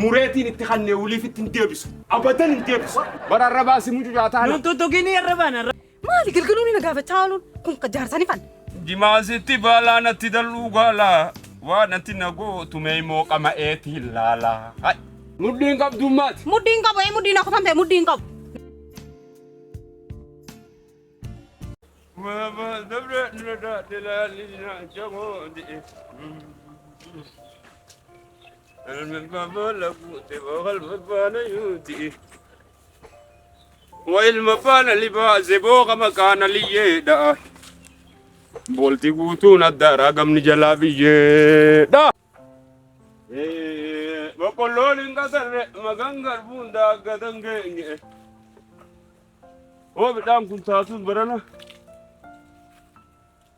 مريتين اتخني ولي في التندبس أبدا التندبس برا الربا سموجو جاتانا نتو تجيني الربان مالي قلقلوني نقافة تعالون كن قجار ثاني فن جمازتي بالا نتدلو قالا وانا تنقو تميمو قما ايتي لالا هاي مدين قب دومات مدين قب ايه مدين aku sampai مدين قب ما دبر ندا دلالنا جمودي المبابا لقوتي والمبانا يوتي والمبانا لبازي بوغ مكان لي يدا بولتي قوتون الدارا قمني جلابي يدا بقولون انقصر مغنغر بوندا قدنغي هو بدام كنت تاسوس برنا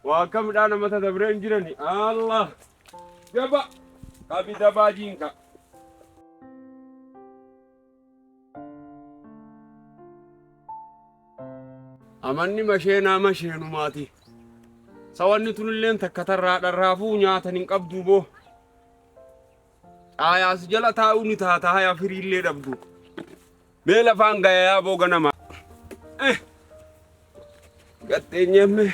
وكم دانا متى دبرين جرني الله جبا كابي دباجينكا أماني مشينا مشينو ماتي سواني تنلين تكتر رافو نياتنين قبدو بو آيا سجلا تاوني تاتا يا فريلي دبدو ميلا فانغا يا بو غنما قتيني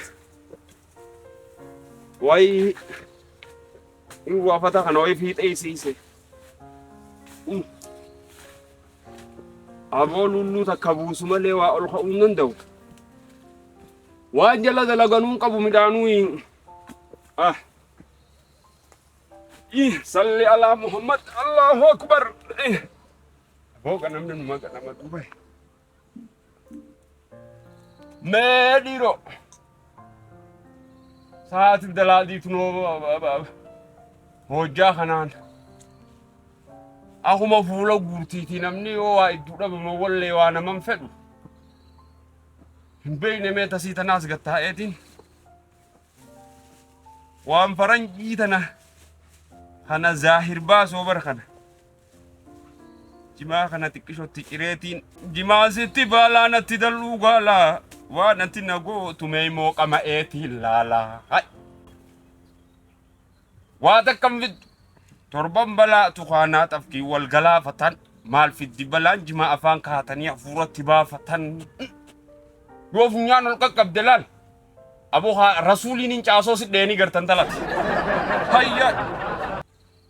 واي إنه فتح نوي في تأسيسه أقول له تكابوس ملء وألقون دو وأجل دلقانون كابو مدانوين صلي على محمد الله أكبر فوق أنا من ما كنا مدوبة مديرو ساعات بدلالي تنو هوجا خنان أخو مفولو غورتيتي نمني وايدو دبما ولي وانا منفدو بين ميتا سيتا ناس قطها ايتين وان فرنجيتنا خنا زاهر باس وبرخنا جما خنا تكشو تكريتين جما ستي بالا نتدلو قالا وانا تنقو تميمو قما ايتي لالا هاي واتكم في تربان بلا تخانا تفكي والقلا فتن مال في الدبلان جما افان كاتني فورة تبا فتن يوف نيان القب دلال أبوها رسولي نينجاسو سيدني قرتن تلات هيا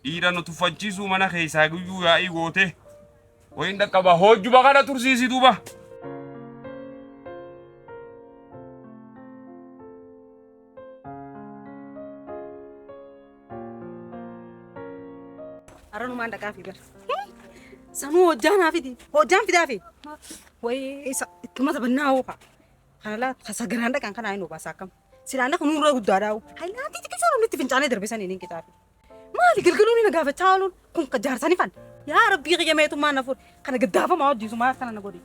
إيران تفجيسو منا خيسا قيو يا إيغوته وإن دكبا هوجو بغانا ترسيسي دوبا أرنو ما عندك عافية سنو هجان عافية هجان في دافي وي إيسا إتما تبناه خنا لا خسجر عندك كان عينه بساكم سيرانك نور غداراو هاي لا تيجي كسر نتي فنجاني دربساني نين كتابي مالي قلقلوني نقافة تعالون كن قجار ثاني فن يا ربي قيامته ما نفور خنا قدافة ما ودي سما خنا نقولي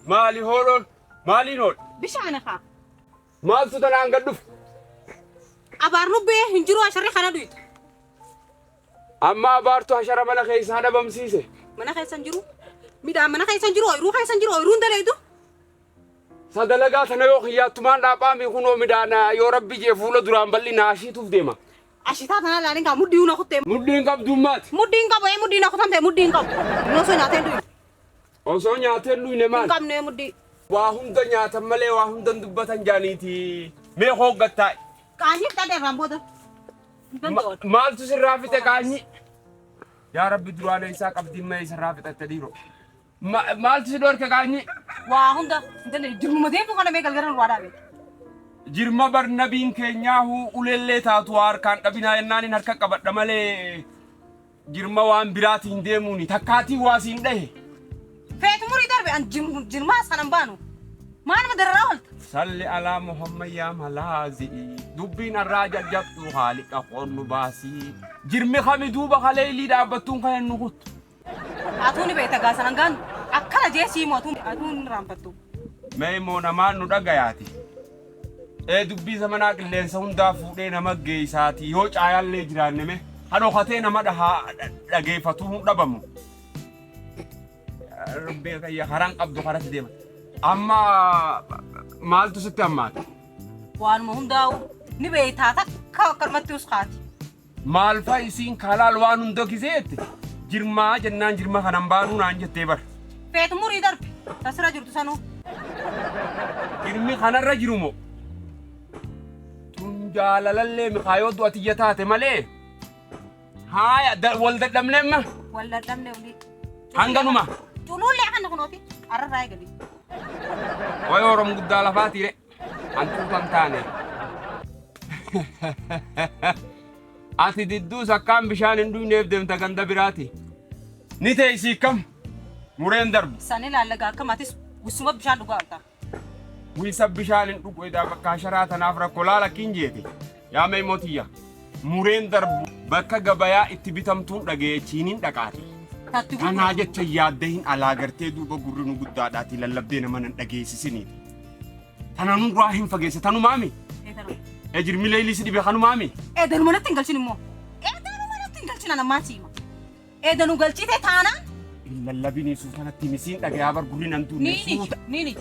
مالي هولون مالي نول بشأن خا مال تدلان قدف أبارنو به هنجرو عشرة خنا دويت أما بارتو عشرة منا خيس هذا بمسيسه منا خيس هنجرو ميدا منا خيس هنجرو يروح خيس هنجرو يرون دلائدو sadalagaa sana yoo xiyyaattumaan dhaabaa miikunoo midhaana yoo rabbi jee fuula duraan bal'ina ashiituuf deema. Ashiitaa tanaa laaleen kaa muddii una kuttee. Muddiin qabdummaati. Muddiin qabu muddiin aku sampe muddiin qabu. Nosoo nyaateen du'i. Osoo nyaateen du'ine maal? Hin qabne muddii. Waa hunda nyaatan malee waa hundan dubbatan jaaniiti. Mee hooggattaa. Qaanyi fidadee irraan booda. Maaltu sirraa fixe qaanyi? Yaa rabbi duraana isaa qabdiin mee sirraa fixatte dhiiroo. Maaltu si dhorke qaanyi? Waa hunda jirmuma deemtu kana mee galgalan waa dhaabe. Jirma barnabiin keenyaahu ulellee taatu harkaan dhabinaa yennaaniin harka qabadha malee jirma waan biraatiin deemuuni takkaatii waa siin dhahe. Feetu murii darbe an jirmaa sanan baanu. Maaluma dararaa oolta. Salli alaa Muhammad yaa malaazi'i dubbiin irraa jajjabdu haaliqa qoonnu baasii jirmi kami duuba kaleelii dhaabbattuun kan hin nukutu. Atuuni beekta gaasanan gaanu akkana jeesii mootuun atuun raanfattu. Mee immoo namaan nu dhagayaati. Dubbii zamanaa qilleensa hundaa fuudhee nama geessaati yoo caayaallee jiraanne mee hadhookatee nama dhageeffatu hin dhabamu. Rabbi kayya haraan qabdu karatti deema. Amma maaltu sitti hammaata? Waan ma hundaa'u ni beeytaa takka akkanumatti uskaati. Maal fa'a isiin kalaal waan hunda kiseette jirmaa jennaan jirma kanan baanuu naan jettee bar. Feetu murii darbi tasira jirtu sanuu. Jirmi kanarra jiru moo? Tun jaalalallee Mikaayoo du'atiyya taate malee. Haaya wal dadhabne amma. Wal dadhabne ulii. Hanganuma. Cunuullee kana kunooti arrarraa eegali. Way Oromoo guddaa lafaatiire. Antuutan taane. Ati didduu sakkaan bishaan hin dhugneef deemta ganda biraati. Ni teessii kam mureen darbu. Sani laallagaa akkamatis wisuma bishaan dhugaa alta. Wisa bishaan hin dhugu edaa bakka sharaa tanaaf rakkoo laala kinjeeti. Yaa mee mootiyya. Mureen darbu bakka gabayaa itti bitamtuun dhageechiiniin dhaqaati. Kanaa jecha yaadda hin alaa gartee duuba gurri nu guddaadhaati lallabdee nama nan dhageessisiniiti. Tana nurraa hin fageesse tanumaami. Jirmi leelii si dhibe kanumaami. Eedanu manatti hin galchin immoo. Eedanu manatti hin galchin ana maasiima. Eedanu galchite taanaan. Lallabini suuf kanatti misiin dhagayaa bar gurri nan tuunne suuta. Niini.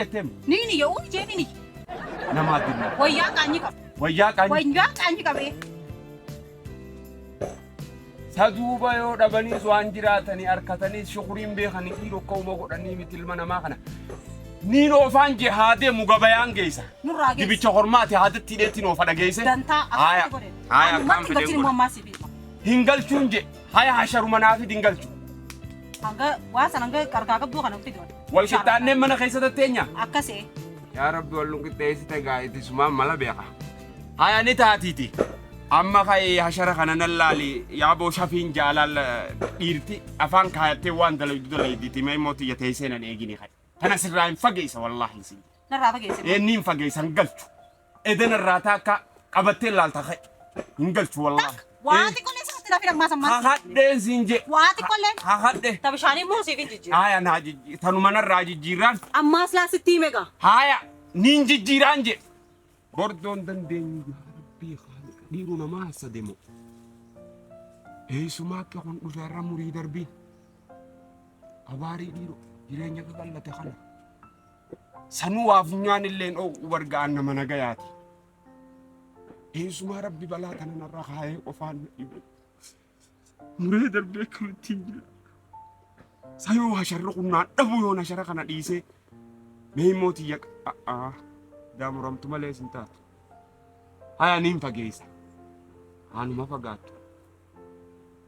Jetteem. Niini yoo jeebini. Nama addunyaa. Wayyaa qaanyi qaba. Wayyaa qaanyi. Wayyaa qaanyi qabee. Saduuba yoo dhabaniis waan jiraatanii harkataniis shukuriin beekanii dhiiroo ka'uma godhanii miti ilma namaa kana. Niin oofaan jee haa deemu gabayaan geessa. Nurraa geessa. Dibicha hormaati haadatti hidheetiin oofa dhageesse. Dantaa Haaya. Haaya akkaan fedhe godhe. Hingalchuun jee haya hasharuma naafi dingalchu. Hanga waa san hanga qarqaa qabduu kana utti godhe. Wal qixxaanneen mana keessa tatteenya. Akkasee. Yaa Rabbi wal qixxeessite gaa'eeti sumaan mala beeka. Haya ni taatiiti. Amma ka'ee hashara kana nan laali yaaboo shafiin jaalal dhiirti afaan kaayattee waan dalaydiiti mee mootii teessee nan eegini ka'e. Tana sirraa hin fageessa wallaahi isin. Narraa fageessa. Inni hin fageessa hin galchu. Eden irraa taakka qabattee laalta ka'e. Hin galchu wallaahi. Waati qollee sanatti lafi dhammaa sammaa. Hahadheen siin jee. Waati qollee. Hahadhe. Ta bishaanii moo siif hin jijjiirra. Haaya naa jijjiirra. Tanuma narraa jijjiirraan. Ammaas laasitti hime gaa. Haaya niin jijjiiraan jee. Bordoon dandeenyu Rabbii dhiiru namaa hasa deemu. Eessumaa akka kun dhufeerra murii darbiin. Abaarii dhiiru jireenya qaqallate kana. Sanuu waafunyaan illeen wargaan nama nagayaati. Eessumaa Rabbi balaa kana narra kaayee qofaan dhibu. Muree darbee akkamitti hin jira. Sayoo hasharra qunnaan dhabu yoo hashara kana dhiisee. Mee mootii yaqa. Daamuramtu malee sin taatu. Haya niin fageessa. Anuma fagaattu.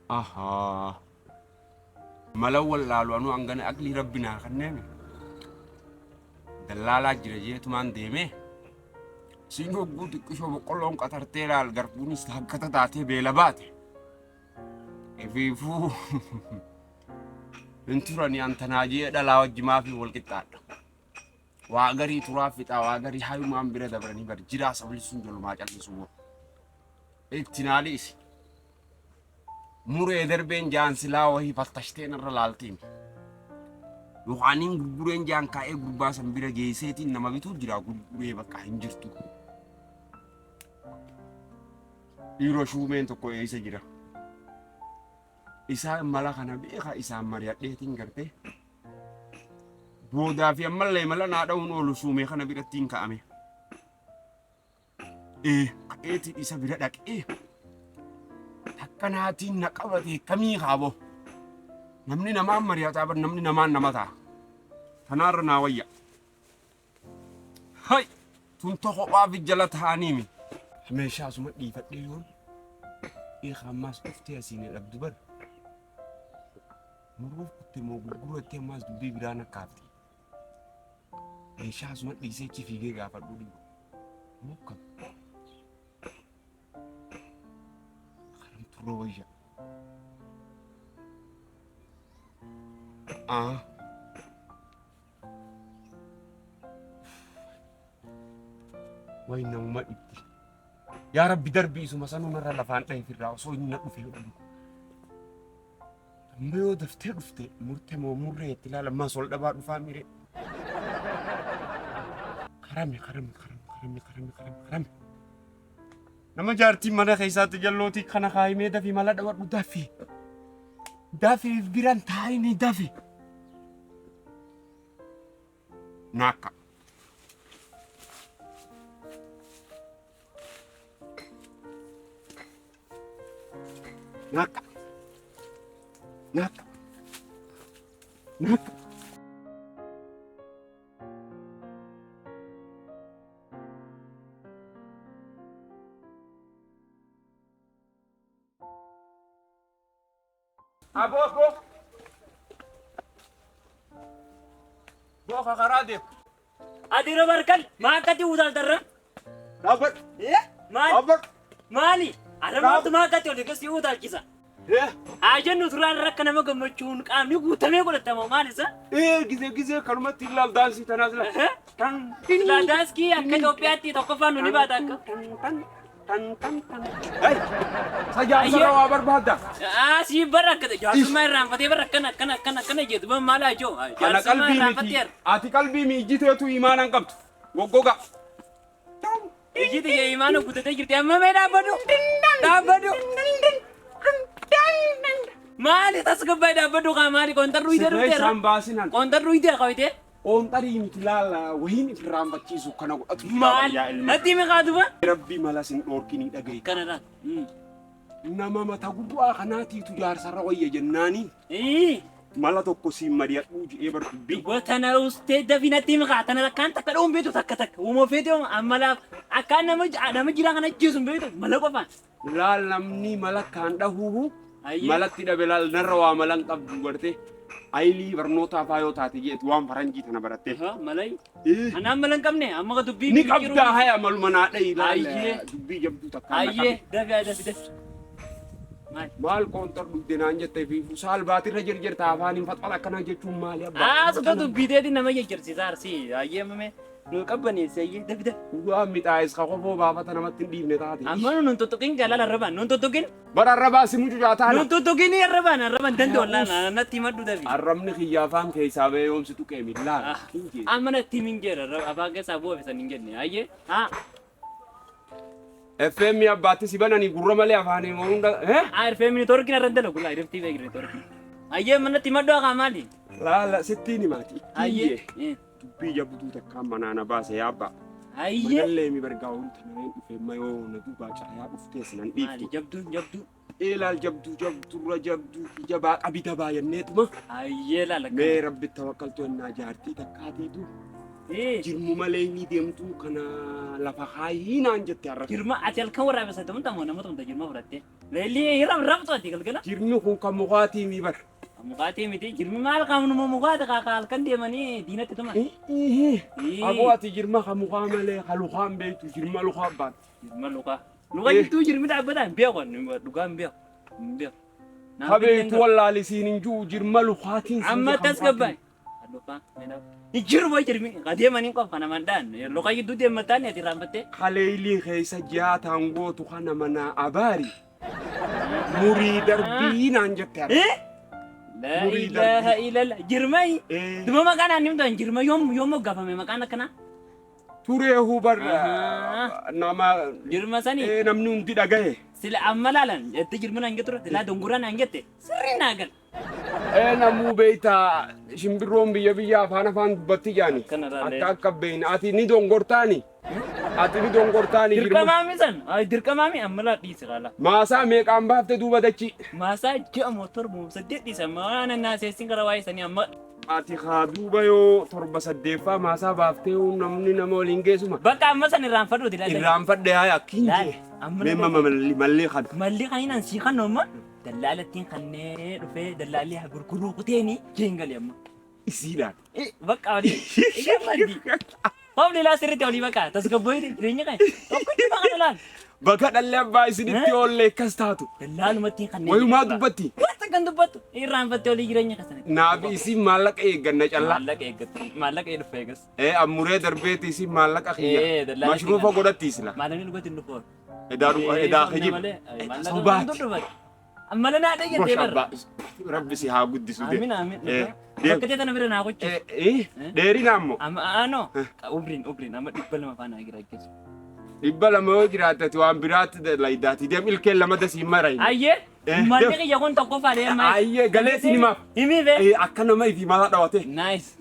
Ahaa. Mala wallaalu anu hangana aqlii rabbinaa kanneen. Dallaalaa jira jeetumaan deemee. Siin hogguu xiqqishoo boqqolloon qatartee laal garbuunis hakkata taatee beela baate. Efiifuu. Hin turanii antanaa jee dhalaa wajjimaa fi wal qixxaadha. Waa garii turaa fixaa waa garii hayumaan bira dabranii bar jiraa sabalisuun jolumaa callisuu. Itti naaliisi. Muree darbeen jaansilaa wahii faltashteen irra laaltiin. Yohaaniin gurgureen jaan kaa'ee gurbaa san bira geesseetiin nama bituu jira gurguree bakka hin jirtu. Dhiiroo shuumeen tokko eessa jira. Isaan mala kana beeka isaan mari'adheetiin gartee. Boodaa fi ammallee mala naa dha'uun oolu shuumee kana birattiin ka'ame. Ka'eetiin isa bira dhaqee. Takkanaatiin na qabate kamii kaaboo. Namni namaan mari'ataa bar namni namaan nama ta'a. Kanaarra naa wayya. Hai! Tun kophaa fi jala ta'aniimi. Meeshaa asuma dhiifadhee yoon. Ammaas dhuftee asiin dhabdu bar. Muruuf kutte moo gurgurattee ammaas dubbii biraan akkaafti. Meeshaa asuma dhiisee achi fiigee gaafadhu dhiibu. Mukkam. Karamtu rooyya. Way namuma dhibdi. Yaa Rabbi darbii isuma sanuu narra lafaan dha'eef irraa osoo inni na dhufee dhabu. Amma yoo daftee dhufte murtee moo murree itti ilaala ammas ol dhabaa dhufaa miree. Karame. Nama jaartiin mana keessaatti jallootii kana kaayimee dafii mala dhawadhu dafii. Dafii biraan taa'inii dafii. Naakka. Naka. Naka. Naka. Abo. Bo kakaradip. Adira barkan, makati udal darra. Dapat. Maali, maali. Alamatu makati oleh kasi udal kisa. Eh. Ajan nuturan rakka nama gammachuun qaamni guutamee godhatama maali isa? Gisee kanumatti ilaal daansii tanaas la. Laadaaskii akka Itoophiyaatti tokkoffaan nuni baata akka. Sajaajila waa barbaadda. Asii bara akkata jaarsummaa irraanfatee bara akkana jedhu ban maala ajoo. Kana qalbii miti. Ati qalbii miijjiteetu imaanan qabdu. Goggoga. Ijjiti kee imaana guutatee jirti amma mee dhaabbadhu. Maali tasgabbaa'ee dhaabbadhu kaa maali qoontarru hidee Sirree isaan baasinan. qoontarru hidee qabite. Qoonxarii miti laala wahiin ifirraanfachiisu kana godhatu. Maali natti himi kaatuba. Rabbii mala sin dhoorkinii dhagaye. Kanadhaan. Nama mata guddaa kanaatiitu jaarsarra wayya jennaanii. Mala tokko siin mari'adhuu jedhee barbubbii. Tana ustee dafii natti himi kaa tana akkaan takka dhoon beetu takka uuma feete ammalaaf akkaan nama jiraa kana ajjeesu beetu mala qofaan. Laal namni mala kaan dhahuuhu. Malatti dhabe laal narra waa malan qabdu garte. Ayilii barnootaaf yoo taate jeetu waan faranjii tana baratte. Malay. Anaan malan qabne amma ka dubbii. Ni qabdaa haya maluma naa dhayi laal Ayyee. dubbii jabduu takkaan. Ayyee dafi. Maal qoontar dhugde naan jettee fi saal baatirra jirta afaan hin faxala akkana jechuun maali abbaa? Asuma dubbiiteeti nama jajjarsiisa arsii. Ayyee mame nu qabbaneesse ayyee dafi. Dhugaa midhaa'es ka qofoo baafata namatti hin dhiifne taate. Amma nun tuttuqin jaalala arrabaan nun tuttuqin. Bara arrabaa si mucucaa taana. Nun tuttuqin arrabaan danda'u wallaan natti himadhu dafi. Arrabni kiyya afaan keessaa ba'ee yoomsitu qeemi laal. Amma natti himin jeera afaan keessaa bu'aa fisan hin jenne ayyee. FM abbaatti si bananii gurra malee afaanii hunda. Irfeemini torkina irra dalagu laa irftii beekne torkina. Ayyee mana natti himadhu haa maali? Laala sittiin himaati. Ayyee. Dubbii jabduu takkaan manaana baase yaabba. Ayyee. Magallee mi bargaa wanta nama hin dhufe mayoo na duubaa caayaa dhuftees nan Maali dhiiftu. jabduu. Ilaal jabdurra jabduu jabaa qabida baay'anneetuma. Ayyee laala. Mee rabbi tawakkaltu ennaa jaartii takkaatiitu. Jirmu malee ni deemtu kana lafa kaayii naan jette har'a. Jirma ati halkan waraabessa ta'uun tamoo nama ta'uun jirma fudhattee. Leelli rabtu ati galgala. Jirmi kun kan mukaatii mi bara. Mukaatii miti jirmi maal qaamnu mukaata kaakaa halkan deemanii diinatti tuman. Aboo ati jirma kan mukaa malee kan lukaan beektu jirma lukaa baatu. Jirma lukaa. Lukaa jirtuu jirmi dhaabbataa hin beeku dhugaa hin beeku. Habeetu wallaalisiin hin jiru jirma lukaatiin. Amma tasgabbaa'e. Lukaa meedhaa. Jirma jirmi adeemanii qofa kana mandaan lukaa jidduu deemataan ati raanfattee. Haleelii keessa jaataan gootu kana manaa abaari. Murii darbii naan jette har'a. La ilaha illallah jirmai. Duma maqaan ani mudaan jirma yoom moggafame maqaan akkana. Turee hubarra nama Jirma sani. namni hundi dhagahe. Sila amma laalan jettee jirma naan jettura silaa dongoraan naan jette sirrii naa gal. Namuu beeytaa shimbirroon biyya afaan dubbatti jaani. Kanarraalee. Akka beeyna ati ni dongortaani. Ati ni dongortaani jirma. Dirqamaami san dirqamaami amma laa dhiisi qaala. Maasaa meeqaan baafte duuba dachi. Maasaa ji'a motor bu'u saddeet dhiisa maana naaseessin gara waa'ee sanii amma. Ati haa duuba yoo torba saddeeffaa maasaa baaftee namni nama waliin geessuma. Bakka amma san irraanfadhu dila. Irraanfadhe haa akkiin jee. Meemma mallee kan. Malli kan hin ansii kan amma dallaalattiin kannee dhufee dallaallee gurguruu kuteeni jeengalee amma. Isiidhaan. Bakka walii. Ija malli. Qofni laa sirriitti olii bakka tasgabbooti jireenya kan tokko dhibba kana laal. Bakka dhalli abbaa isinitti oollee akkas taatu. Dallaalumatti kanneen. Wayumaa dubbatti. Wanta kan dubbattu irraanfattee olii jireenya kasane. Naafi isin maallaqa eegganna callaa. Maallaqa eeggatu maallaqa eedhufa eegas. Ammuree darbeeti isin maallaqa kiyya. Mashruufa godhatti isla. Maallaqni dhugatti hin dhufu. Edaa kajib. Subaati. Ammala naa dhageessee barra. Rabbi si haa guddisu. Amiin amiin. Bakka jettana bira naa gocha. Dheerina ammoo. Ano ubriin amma dhibba lama faana gira geessu. Dhibba lama yoo jiraatati waan biraatti laydaati deem ilkeen lama dasii marayi. Ayyee. Malli kiyya kun tokko faadhee amma. Ayyee galee sinimaaf. Himii bee. Akka nama ifi mala dhawate. Nice.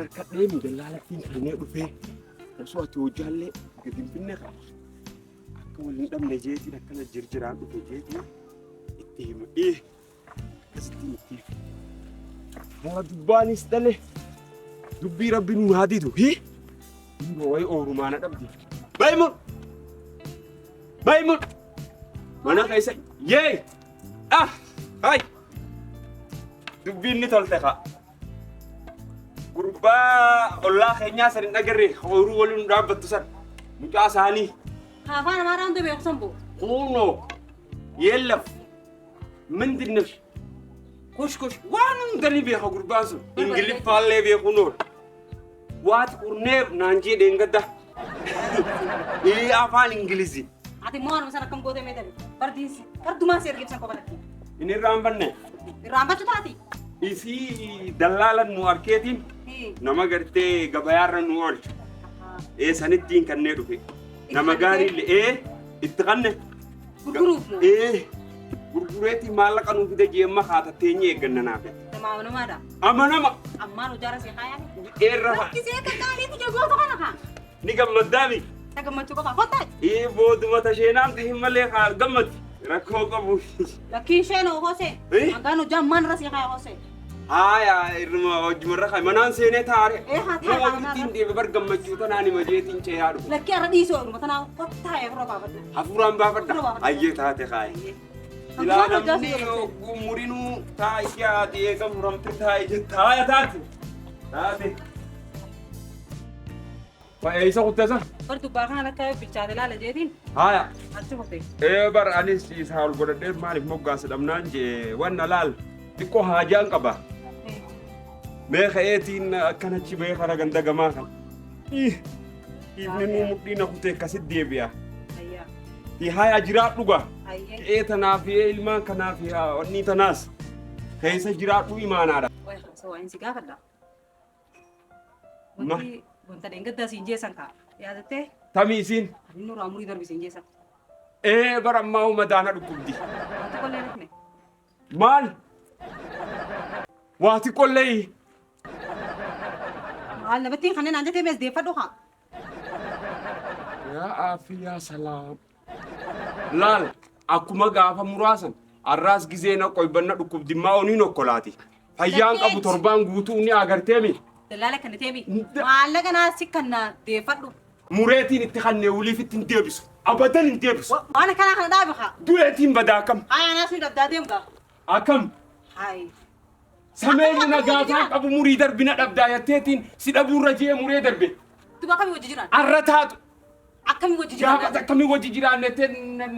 harkadhee midallaalattiin kannee dhufee osoo ati hojjaallee gadi hin finne qaba. Akka waliin dhabne jeetiin akkana jirjiraan dhufe jeetiin itti hima. Akkasittiin itti hima. Yaa dubbaanis dhale dubbii rabbi nu haaditu. Dhiiroo wayi oorumaana dhabdi. Baymun! Baymun! Mana keessa yee! Hai! Dubbiin ni tolte kaa. Gurbaa ollaa keenyaa san hin agarre ooyiruu waliin dhaabbattu san mucaa isaanii. Afaan Amaaraan tu beeku sanbu. Kuunoo yeellaf mindin nafsi. Kush waan hundanii beeka gurbaan sun. Ingiliffaallee beeku noon. Waati qurneef naan jee dheengadda. Afaan Ingilizii. Ati moo anuma sana akkam gootee meedhabe? Fardumaa si ergeebsan qobalatti. Inni irraanfanne. Irraanfachuu taati? Isii dallaalan nu arkeetiin nama gartee gabayaarra nu oolchu. Sanittiin kannee dhufe. Nama gaariillee itti kanne. Gurguruuf moo? Gurgureetiin maallaqa nu fide jeemma haatatteenye eegganna naafe. Namaa amanamaadha. Amanama. Ammaan hojjaara si haayame. Eerra fa'a. Kisee kakkaaliitu jagoota kana kaa. Ni gammaddaami. Ta gammachuu qofa kottaa. Booduma tasheenaan hin malee haa gammatti. Rakkoo qabu. Lakkiin sheenoo hoosee. Hangaan hojjaa maan irra si haaya hoosee. Haya irma wajjumarra kai manaan seenee taare. Haa taa'e. Walittiin deebe bar gammachuu tanaan hima jeetiin cee yaadu. Lakkii irra dhiisoo irma tanaa kottaa yeroo baafadha. Hafuuraan baafadha. Ayyee taate kaayi. Ilaa namni umurinuu taa'ee ati eega muramte taa'ee jettaa haya taate. Taate. Isa kutteessa? Bar dubbaa kana lakkaa bilchaate laala jeetiin. Haya. Achi kuttee. Bar anis isaa ol godhadhee maaliif moggaasa dhabnaan jee wanna laal xiqqoo haajaan qaba. Meeqa eetiin akkanachi meeqa raganda gamaa kan. Inni nu mudhiina kutee akkasitti deebi'a. Haya jiraadhu gaa. Qe'ee tanaaf ilmaan kanaaf wanni tanaas keessa jiraadhu imaanaadha. Waan si gaafadha. Wanti wanta dheengaddaa siin jeessan kaa yaadattee? Tamii isiin? Inni nurraa umurii darbi siin jeessan. Bara ammaa uumataana dhukkubdi. Wanti qollee dhufne. Maal? Waati qollee. Maal nabattiin kanneen aan jettee mees deeffadhu haa. Yaa aafiyaa salaam. Laal akkuma gaafa muraasan arraas gizee na qoybanna dhukkubdimmaa oniin okkolaati. Fayyaan qabu torbaan guutuu ni agarteemi. Dalaala kan teemi. Maallaqa naasi kan deeffadhu. Mureetiin itti kannee waliif ittiin deebisu. Abadan hin deebisu. Waan kana kana dhaabe haa. Du'eetiin badaa akkam. Haa naasni dabdaa deemgaa. Akkam. Hai. Sameen na gaafaan qabu murii darbina dhabdaa yatteetiin si dhabuurra jee muree darbe. Duba akkamii wajji jiran? Arra taatu. Akkamii wajji jiran? Gaafa akkamii wajji jiraannettee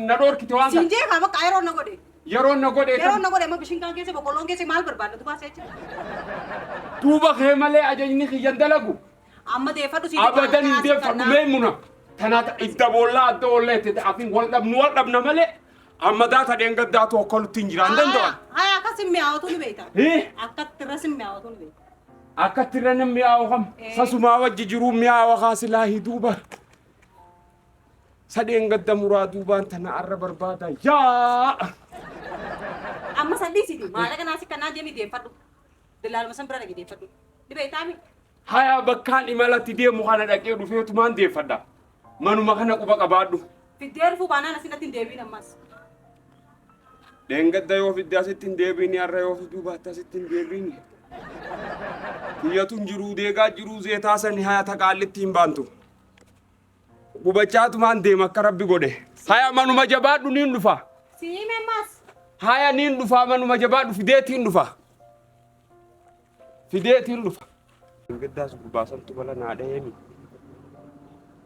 na dhoorkite waan Siin jee kaa bakka yeroo na godhe. Yeroo na godhe. Yeroo na godhe amma bishaan kaan keessa boqqolloon keessa maal barbaadda duba seechi? Duuba kee malee ajajni kiyyan dalagu. Amma deeffadhu siin. Abadan hin deeffadhu meemuna. Tanaata idda boollaa adda oollee itti afin wal dhabna malee. Amma daata dheengaddaa tokko lutti hin jiraan danda'an. Haa akkas hin mi'aawatu ni beekta. Akkatti irras hin mi'aawatu ni beekta. Akkatti irra hin mi'aawu kam. Sasumaa wajji jiruu mi'aawa kaasilaa hiduuba. Sadeen gadda muraa duubaan tana arra barbaada. Yaa! Amma sadhiisiti maallaqa naasi kanaa deemi deeffadhu. Dallaaluma san bira dhaqee deeffadhu. Ni beektaami? Haya bakkaan imalatti deemu kana dhaqee dhufeetumaan deeffadha. Manuma kana quba qabaadhu. Fiddee rufuu baanaan asirratti hin deebiin ammas. Dheengadda yoo fidde asitti hin deebiin har'a yoo fiduu baatte asitti hin deebiin. Kiyyatuun jiruu deegaa jiruu zeetaa sani haya taqaallitti hin baantu. Gubachaatumaan deema akka rabbi godhe. Haya manuma jabaadhu niin dhufa. Siime ammas. Haya niin dhufa manuma jabaadhu fideetiin dhufa. Fideetiin dhufa. Dheengaddaas gurbaasantu mala naa dhaheemi.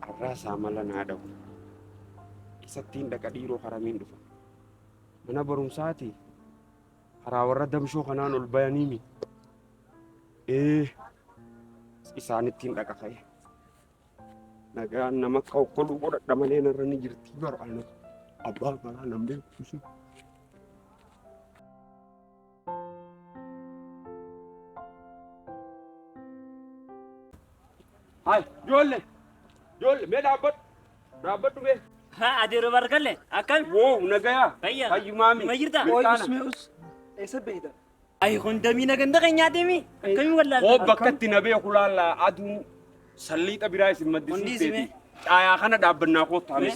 Arraasaa mala naa dhahu. Isattiin dhaqa dhiiroo haramiin dhufa. Mana barumsaati. Karaa warra damshoo kanaan ol bayaniimi. Isaanittiin dhaqa ka'e. Nagaan nama kokkoluu godhadha malee narra ni jirti bar'aana. Abbaa maraa nan beeku. Hai, ijoollee mee dhaabbadhu mee. Adeero barkalle akkam? Woo nagayaa. Fayyaa. Fayyumaami. Ma jirta? Oy Ismeus, eessa beekta? Ay kun damina ganda keenyaati mi. Akkami wallaal. Oo bakkatti na beeku laalla aduun salliixa biraa isin maddisiisteeti. Caayaa kana dhaabbannaa koottaame.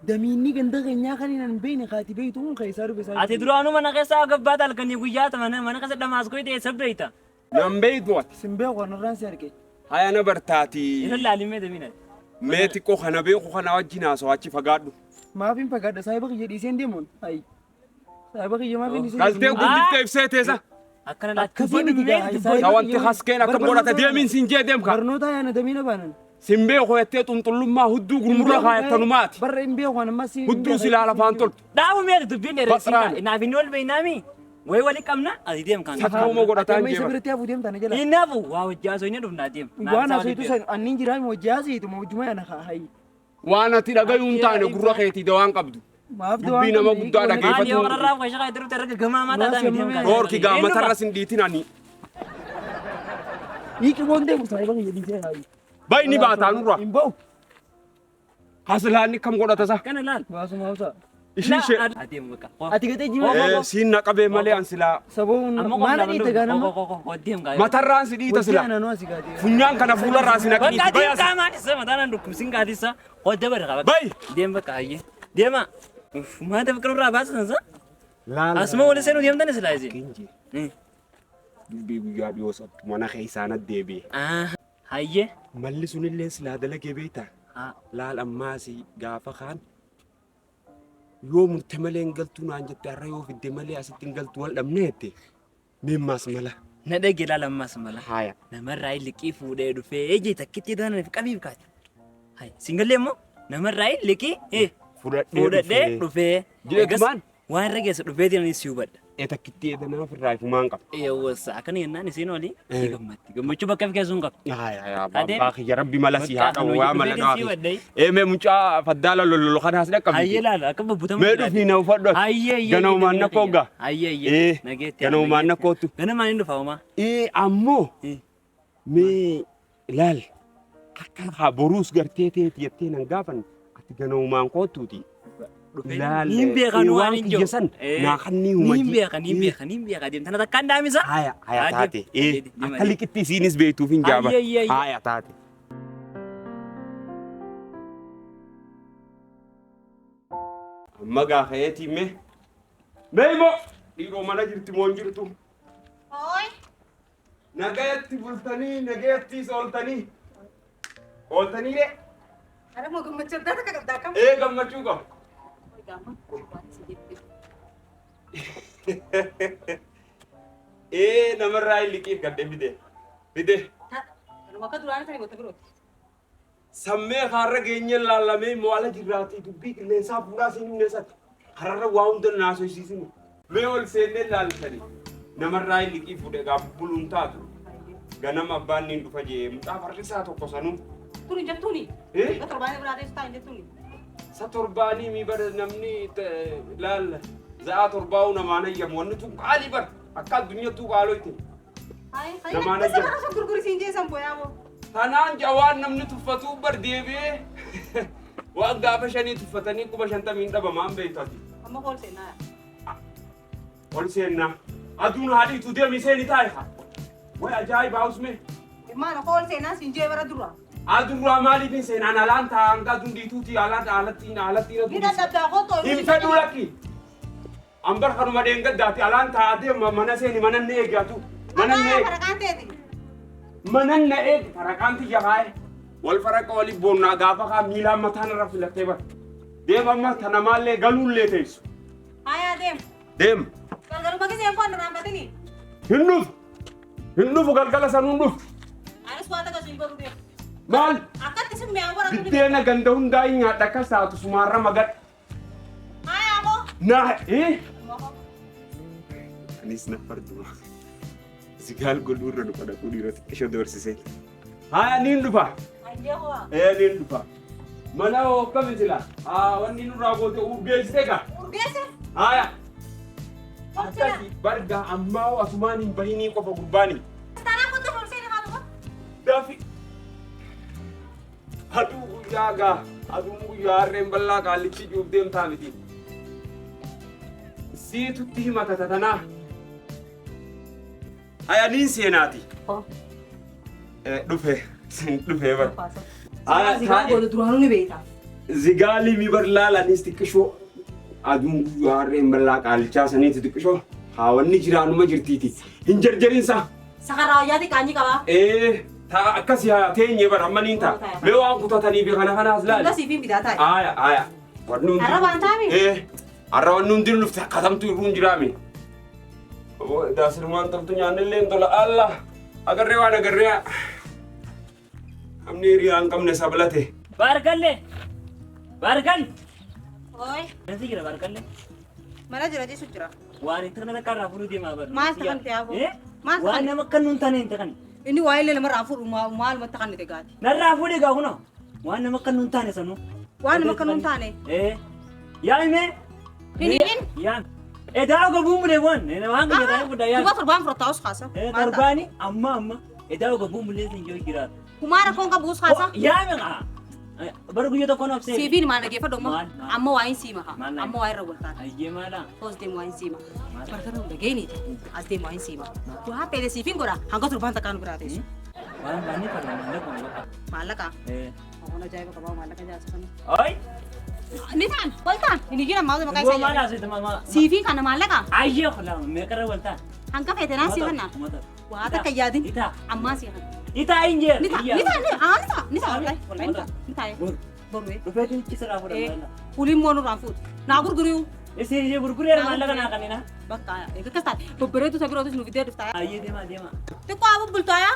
Damiinni ganda keenyaa kan hin beekne kaati beektu kun keessaa dhufe isaa. Ati duraanuu mana keessaa gabbaata halkanii guyyaa mana keessa dhamaaskoo ta'e sabbeeyta. Nan beeytu ati. Sin beeku kanarraan si arge. Haya na bartaati. Isa laalimee damina. Mee xiqqoo kana beeku kana wajjin haasawaa achi fagaadhu. Maafin fagaadha saayiba kiyya dhiiseen deemuun. Ayi. Saayiba kiyya maafin dhiiseen. Galtee guddiftee ibsee teessa. Akkana Akkasii miti Yaa wanti haskeen akka godhata deemiin siin jee deemka. Barnoota yaana damiina baanan. Sin beeku jettee xunxullummaa hudduu gurmurra kaayattanumaati. Barra hin beeku amma si. Hudduu silaa lafaan toltu. Dhaabu mee dubbiin dheeressi. Baxraan. Naaf inni ol beeynaami. Way wali qabna ati deem kan. Sakkuuma godhataan Amma isa jeeba. biratti hafu deemtaan jala. Inaafu waa hojjaaso inni dhufnaa deem. Waan asootu san anniin jiraami wajjaasiitu mawjuma yaana hayi. Waan ati dhagayuun taane gurra keetii dawaan qabdu. Maaf Dubbii nama guddaa Maali yoo dhageeffatu. qararraa qooshaa kan jiru tarrega gamaa maataa dhaan deem kan. Goorki gaamatarra sin dhiitin ani. Hiiki boon deemu saayiba kiyya dhiisee hayi. Bayi ni baataa nurra. Hin ba'u. Haslaanni kam godhata sa? Kana laal. Baasuma hausa. Ishii ishee. Adeem bakka. Ati gatee jimaa. Siin na qabee malee an silaa. Saboon maana dhiite gaanama. Deem kaa. Matarraan si dhiita silaa. Wajjii ananoo asii gaatee. Funyaan kana fuularraa si Bakka naqniiti. deem Bayi kaa maatisa mataan an dhukkubsin kaatisa. Hodda bada qaba. Bayi. Deem bakka hayyee. Deema. Maata bakka nurraa baasan sa. Laala. Asuma wali seenuu deemtan silaa isin. Dubbii guyyaa dhiyoo sattu mana keessaan deebi'e. Hayyee. Malli sunillee silaa dalagee beektaa? Laal ammaasi gaafa kaan yoo murte malee hin galtuu naan jette har'a yoo fidde malee asitti hin galtuu wal dhabnee jette meemmaas mala. Na dhagee laal ammaas mala. Haaya. Namarraa liqii fuudhee dhufee ejjee takkitti daananiif qabiif kaate. Hayi singallee immoo namarraa liqii fuudhadhee dhufee. Jeetumaan. Waan rageessa dhufee jiranii si hubadha. Takkitti eedanaa ofirraa ifumaan qaba. Eewwasa akkana yennaan isiin olii gammatti gammachuu bakka fi keessuun qaba. Haaya babbaa kiyya rabbi mala si haa qabu waa mala dhawaaqi. Mee mucaa faddaala lololo kana as dhaqqabdi. Hayyee laala akka babbutamu. Mee dhufni na uffadhu. Hayyee Ganamumaan na kooggaa. Hayyee nageetti. Ganamumaan na kootu. Ganamaan hin dhufa homaa. Ammoo mee laal akka boruus gartee teeti jettee nan gaafan ati ganamumaan kootuuti. Niin beekan waan hin jiru. Naa kan ni humaji. Niin beekan deemtana takkaan daamisa. Haya taate. Akka liqitti isiinis beektuuf hin jaaba. Haya taate. Amma gaafa eetiime. Mee immoo dhiiroo mana jirti moo hin jirtu? Nagayatti bultanii nagayattis ooltanii. Ooltanii dee? Ada mau gammachuu addaa takka qabdaa kam? Gammachuu qaba. Namarraa liqiif gadde fide. Fide. Maka duraan tani goota birooti. Sammee har'a geenyeen laallamee mo'ala jirraati dubbii qilleensaa fuudhaa siin hundeessatti. Hararra waa hunda naasofsiisini. Mee ol seennee laallisanii. Namarraa liqii fuudhee gaafa buluun taatu. Ganama abbaan niin dhufa jee mucaa farrisaa tokko sanuu. Tuni jettuuni. Torbaanii biraa deessu taa'in jettuuni. Sa torbaanii mi bara namni laalla za'a torbaa'uu namaan ayyamu wanni tun qaalii bara akka addunyaattuu qaaloo itti. Namaan ayyamu. Isa kana gurgurisiin jeesan boyaa moo. Tanaan jawaan namni tuffatuu bar deebi'ee waan gaafa shanii tuffatanii 50 dhabamaan beektati. Amma ol seenaa. Ol seennaa. Aduun haadhiitu deemi seeni taa'e. Way ajaa'ibaa usme. Maana ol seenaa siin jee bara dura. Adurraa maaliif seenaan alaan taa'an gaduun diituuti alatti Ni dadhabdaa kotoo. hin fedhuu lakki. Ambar kanuma deengaddaati alaan taa'atee mana seeni mana na eeggatu. Mana na eeg. Faraqaan teeti. Mana na eeg faraqaan tiyya kaa'e. Wal faraqa waliif boonnaa gaafa kaa miilaan mataan irra filattee bara. Deem amma tana maallee galuullee teessu. Hayaa deem. Deem. Galgaluma giseen koo nurraan batini. Hin dhufu. Hin dhufu galgala sanuun dhufu. Anis waa takka siin godhu deem. Maal? Akkatti sin mi'aa bara tuni. Biddeena ganda hundaa hin nyaadha akka saatu sumaarra magadha. Hayaa moo. Naa Anis na fardu. Sigaal godhuurra dhufa dhaquu dhiirota ishee doorsisee. Haya niin dhufa. Ayyee hoo. Niin dhufa. Mana hoo akkami sila? Wanni nurraa goote urgeessite gaa? Urgeesse. Haya. Akkasi barga ammaa asumaan hin bahinii qofa gurbaanii. Tanaa kottu ol seenaa maa dhufa. Dafi. Aduu guyyaa gaa. Aduun guyyaa harreen bal'aa kaallichi juuf deemtaa miti. Siitutti himata tatanaa. Ayaniin seenaati. Oh. Dhufee bar. Sigaa booda duraanuu ni beekta. Zigaalii mi bar laalanis xiqqishoo aduun guyyaa harreen bal'aa qaalichaa saniiti xiqqishoo haawwanni jiraanuma jirtiiti. Hin jarjarinsa. Sakarraa wayyaati qaanyi qabaa. Taa akkas yaa teenye bar ammaniin ta'a. Mee waan kutatanii fi kana kanaas laali. Hunda siifiin bitaa taa'e. Aya. Wanni hundi. Arrabaan taa'e. Arra wanni hundi lufte akkatamtu irruun jiraame. Daasirumaan toltu nyaannillee tola Allah. Agarree waan agarree. Amni hiriyaa hin qabne sabalate. Baargalle. Ooy. Nanti jira baargalle. Mana jira jesu jira. Waan internet kan raafuu deemaa bar. Maal ta'an ta'e afur. Maal Waan ta'an. nama kan nuun taane hin ta'an. Inni waa illee nama raafuu maal mata kan nite gaati. Narraa fuudhee gaa kunoo. Waan nama kan nuun taane sanuu. Waan nama kan nuun taane. Yaa himee. Hiniin. Yaan. Edaa oga buumulee waan. Waan kan jedhanii fudhaa yaa. Duba torbaan furtaa us kaasa. Torbaani amma. Edaa oga buumulee sin yoo jiraatu. Kumaara koon qabu us kaasa. Yaa meeqa. Bara guyyaa tokko naaf seera. Siifiin maal dhageeffadhu amma. Maal? Amma waa hin siima haa. Maal? Amma waa irra waltaan. Ayyee maala. Tos deemu waa hin siima. Barkana hunda geeniiti. As deemu waa hin siima. Waa peede siifiin godha hanga torbaan takkaan biraa teessu. Waan baanii farda maallaqa maallaqa. Maallaqa. Waan ajaa'iba qabaa maallaqa jaarsa kana. Oy. Ni ta'an waltaan. Inni jira maal maqaa Gua isaa maala jedhama. asii tama. Siifiin kana maallaqa. Ayyee kula meeqarra waltaa. Hanga feete naa siifanna. Waa takka yaadin. Ita. Ammaa siifanna. Ita injeer. Ni ta'a. Wallahi ni ta'a. Ni ta'a. Borwe. Dhufeetiin cisiraa fudhama. Uliin moo nurraan fuudhu. Naa gurguriu. Isin ijee gurgureera maallaqa naa kannina. Bakka egaa akkas taate babbareedu isa birootis nu fiddee dhuftaa. Ayyee deema. Xiqqoo haa bubbultooyaa.